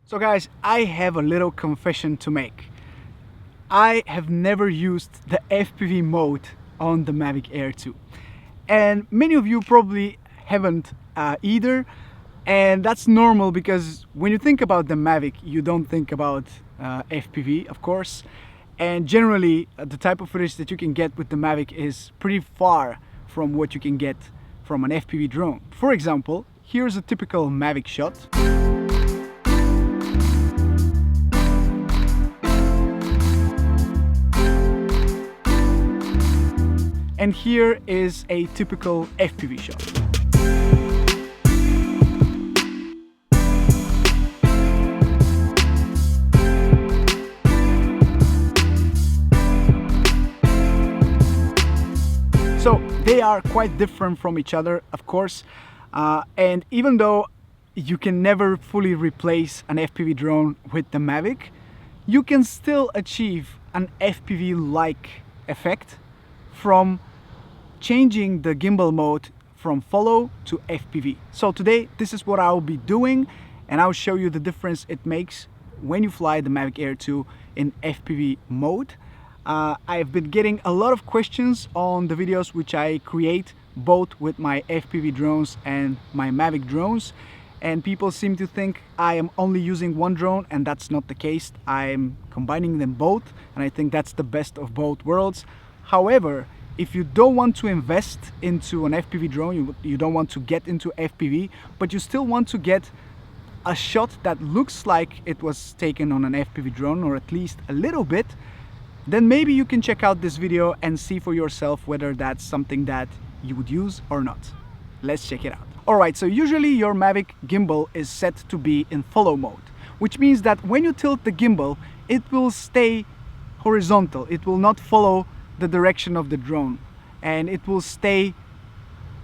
So guys, I have a little confession to make. I have never used the FPV mode on the Mavic Air 2. And many of you probably haven't either. And that's normal because when you think about the Mavic, you don't think about FPV, of course. And generally, the type of footage that you can get with the Mavic is pretty far from what you can get from an FPV drone. For example, here's a typical Mavic shot. And here is a typical FPV shot. So they are quite different from each other, of course, and even though you can never fully replace an FPV drone with the Mavic, you can still achieve an FPV-like effect from changing the gimbal mode from follow to FPV. So today this is what I'll be doing, and I'll show you the difference it makes when you fly the Mavic Air 2 in FPV mode. I've been getting a lot of questions on the videos which I create both with my FPV drones and my Mavic drones, and people seem to think I am only using one drone, and that's not the case. I'm combining them both, and I think that's the best of both worlds. However, if you don't want to invest into an FPV drone, you don't want to get into FPV, but you still want to get a shot that looks like it was taken on an FPV drone, or at least a little bit, then maybe you can check out this video and see for yourself whether that's something that you would use or not. Let's check it out. Alright, so usually your Mavic gimbal is set to be in follow mode, which means that when you tilt the gimbal, it will stay horizontal. It will not follow the direction of the drone, and it will stay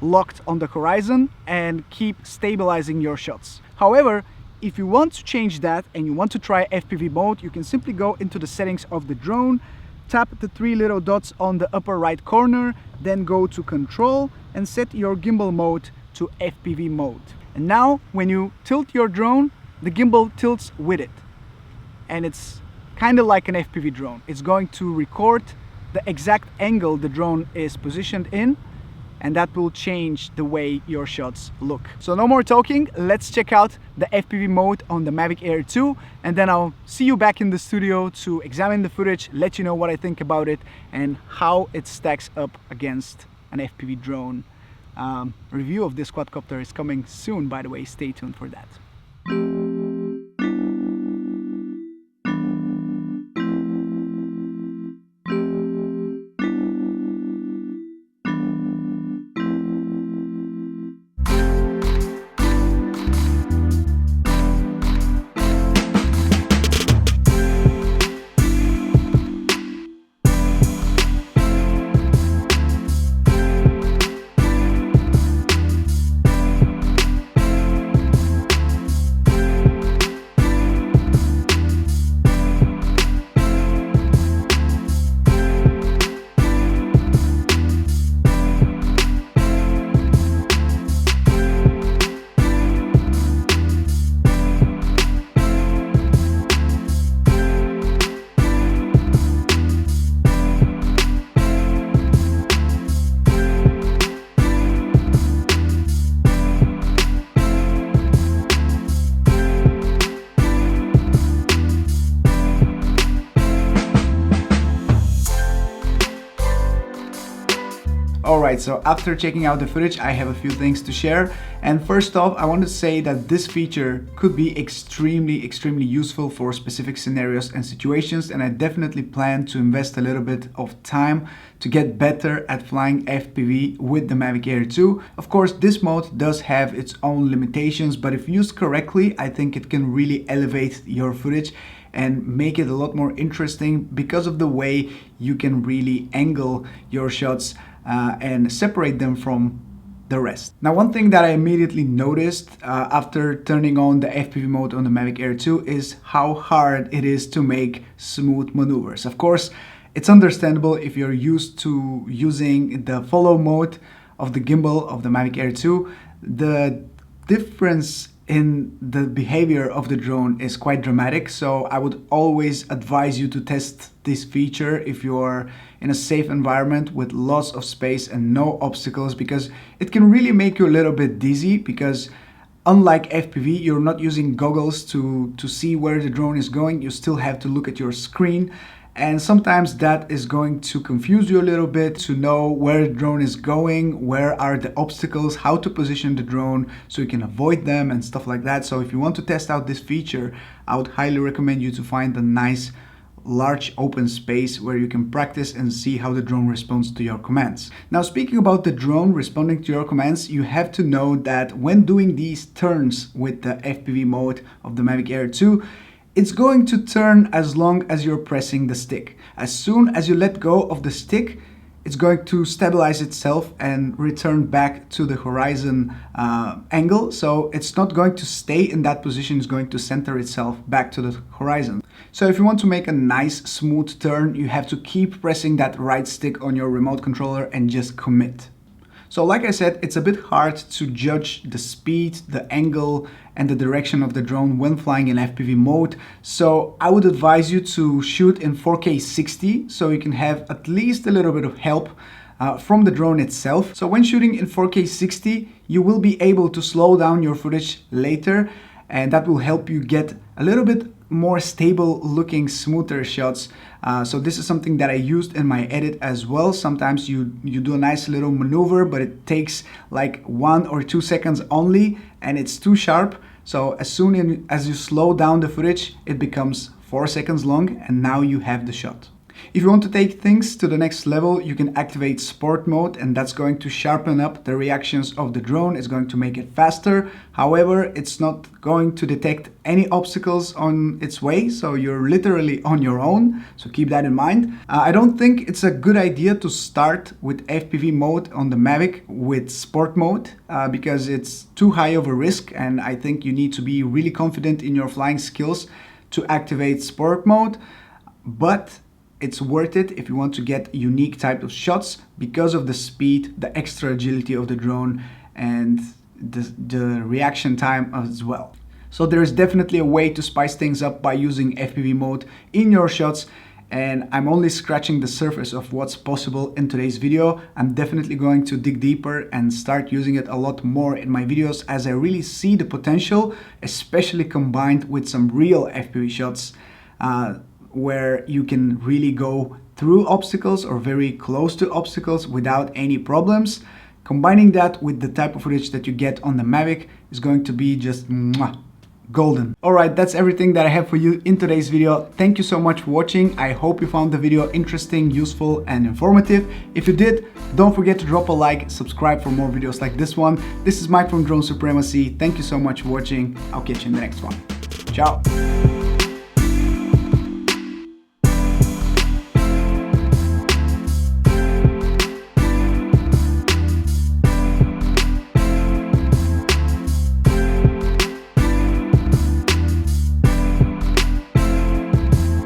locked on the horizon and keep stabilizing your shots. However, if you want to change that and you want to try FPV mode, you can simply go into the settings of the drone, tap the three little dots on the upper right corner, then go to control and set your gimbal mode to FPV mode. And now when you tilt your drone, the gimbal tilts with it, and it's kind of like an FPV drone. It's going to record the exact angle the drone is positioned in, and that will change the way your shots look. So no more talking, let's check out the FPV mode on the Mavic Air 2, and then I'll see you back in the studio to examine the footage, let you know what I think about it and how it stacks up against an FPV drone. Review of this quadcopter is coming soon, by the way, stay tuned for that. Alright, so after checking out the footage, I have a few things to share. And first off, I want to say that this feature could be extremely useful for specific scenarios and situations, and I definitely plan to invest a little bit of time to get better at flying FPV with the Mavic Air 2. Of course, this mode does have its own limitations, but if used correctly, I think it can really elevate your footage and make it a lot more interesting because of the way you can really angle your shots and separate them from the rest. Now, one thing that I immediately noticed after turning on the FPV mode on the Mavic Air 2 is how hard it is to make smooth maneuvers. Of course, it's understandable if you're used to using the follow mode of the gimbal of the Mavic Air 2. The difference in the behavior of the drone is quite dramatic. So I would always advise you to test this feature if you're in a safe environment with lots of space and no obstacles, because it can really make you a little bit dizzy, because unlike FPV, you're not using goggles to see where the drone is going. You still have to look at your screen. And sometimes that is going to confuse you a little bit to know where the drone is going, where are the obstacles, how to position the drone so you can avoid them and stuff like that. So if you want to test out this feature, I would highly recommend you to find a nice large open space where you can practice and see how the drone responds to your commands. Now, speaking about the drone responding to your commands, you have to know that when doing these turns with the FPV mode of the Mavic Air 2, it's going to turn as long as you're pressing the stick. As soon as you let go of the stick, it's going to stabilize itself and return back to the horizon angle. So it's not going to stay in that position, it's going to center itself back to the horizon. So if you want to make a nice smooth turn, you have to keep pressing that right stick on your remote controller and just commit. So like I said, it's a bit hard to judge the speed, the angle, and the direction of the drone when flying in FPV mode. So I would advise you to shoot in 4K 60 so you can have at least a little bit of help from the drone itself. So when shooting in 4K 60, you will be able to slow down your footage later, and that will help you get a little bit more stable looking, smoother shots. So this is something that I used in my edit as well. Sometimes you do a nice little maneuver, but it takes like 1 or 2 seconds only, and it's too sharp. So as soon as you slow down the footage, it becomes 4 seconds long, and now you have the shot. If you want to take things to the next level, you can activate sport mode, and that's going to sharpen up the reactions of the drone. It's going to make it faster. However, it's not going to detect any obstacles on its way, so you're literally on your own. So keep that in mind. I don't think it's a good idea to start with FPV mode on the Mavic with sport mode because it's too high of a risk, and I think you need to be really confident in your flying skills to activate sport mode. But it's worth it if you want to get unique type of shots because of the speed, the extra agility of the drone, and the reaction time as well. So there is definitely a way to spice things up by using FPV mode in your shots, and I'm only scratching the surface of what's possible in today's video. I'm definitely going to dig deeper and start using it a lot more in my videos, as I really see the potential, especially combined with some real FPV shots where you can really go through obstacles or very close to obstacles without any problems. Combining that with the type of footage that you get on the Mavic is going to be just golden. Alright, that's everything that I have for you in today's video. Thank you so much for watching. I hope you found the video interesting, useful, and informative. If you did, don't forget to drop a like, subscribe for more videos like this one. This is Mike from Drone Supremacy. Thank you so much for watching. I'll catch you in the next one. Ciao.